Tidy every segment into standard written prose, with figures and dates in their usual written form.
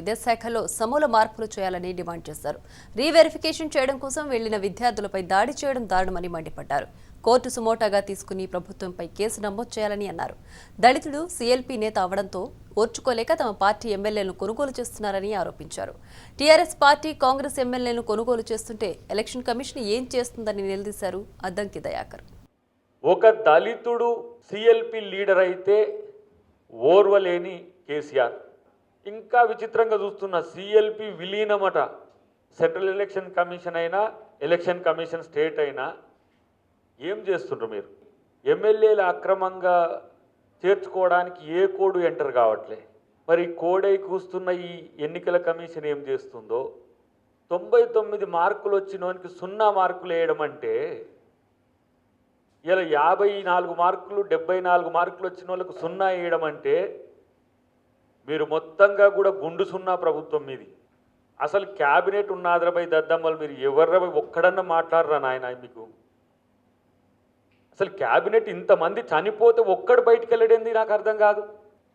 విద్యాశాఖలో సమూల మార్పులు చేయాలని డిమాండ్ చేశారు. రీవెరిఫికేషన్ చేయడం కోసం వెళ్లిన విద్యార్థులపై దాడి చేయడం దారుణమని మండిపడ్డారు. కోర్టు సుమోటాగా తీసుకుని ప్రభుత్వంపై కేసు నమోదు చేయాలని అన్నారు. దళితుడు సీఎల్పీ నేత అవడంతో ఓర్చుకోలేక తమ పార్టీ ఎమ్మెల్యేలను కొనుగోలు చేస్తున్నారని ఆరోపించారు. టీఆర్ఎస్ పార్టీ కాంగ్రెస్ ఎమ్మెల్యేలను కొనుగోలు చేస్తుంటే ఎలక్షన్ కమిషన్ ఏం చేస్తుందని నిలదీశారు అద్దంకి దయాకర్. ఒక దళితుడు సీఎల్పీ లీడర్ అయితే ఓర్వలేని కేసీఆర్ ఇంకా విచిత్రంగా చూస్తున్న సీఎల్పీ విలీనమట. సెంట్రల్ ఎలక్షన్ కమిషన్ అయినా ఎలక్షన్ కమిషన్ స్టేట్ అయినా ఏం చేస్తుండ్రు మీరు? ఎమ్మెల్యేలు అక్రమంగా చేర్చుకోవడానికి ఏ కోడ్ ఎంటర్ కావట్లే. మరి కోడై కూస్తున్న ఈ ఎన్నికల కమిషన్ ఏం చేస్తుందో 99 మార్కులు వచ్చినోనికి 0 మార్కులు వేయడం అంటే, ఇలా 54 మార్కులు 74 మార్కులు వచ్చిన వాళ్ళకు 0 వేయడం అంటే మీరు మొత్తంగా కూడా గుండు 0 ప్రభుత్వం మీది. అసలు క్యాబినెట్ ఉన్న ఆదరపై దద్దమ్మలు మీరు ఎవరిపై ఒక్కడన్నా మాట్లాడరా నాయన? మీకు అసలు క్యాబినెట్ ఇంతమంది చనిపోతే ఒక్కడు బయటికి వెళ్ళడేంది నాకు అర్థం కాదు.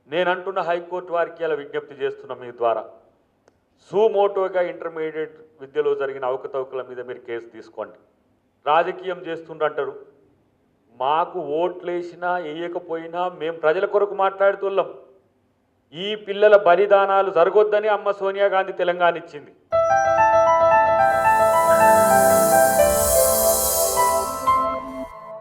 నేను అంటున్న హైకోర్టు వారికి ఇలా విజ్ఞప్తి చేస్తున్నా మీ ద్వారా, సుమోటోగా ఇంటర్మీడియట్ విద్యలో జరిగిన అవకతవకల మీద మీరు కేసు తీసుకోండి. రాజకీయం చేస్తుండంటారు. మాకు ఓట్లేసినా వేయకపోయినా మేము ప్రజల కొరకు మాట్లాడుతున్నాం. ఈ పిల్లల బలిదానాలు జరగొద్దని అమ్మ సోనియా గాంధీ తెలంగాణ ఇచ్చింది.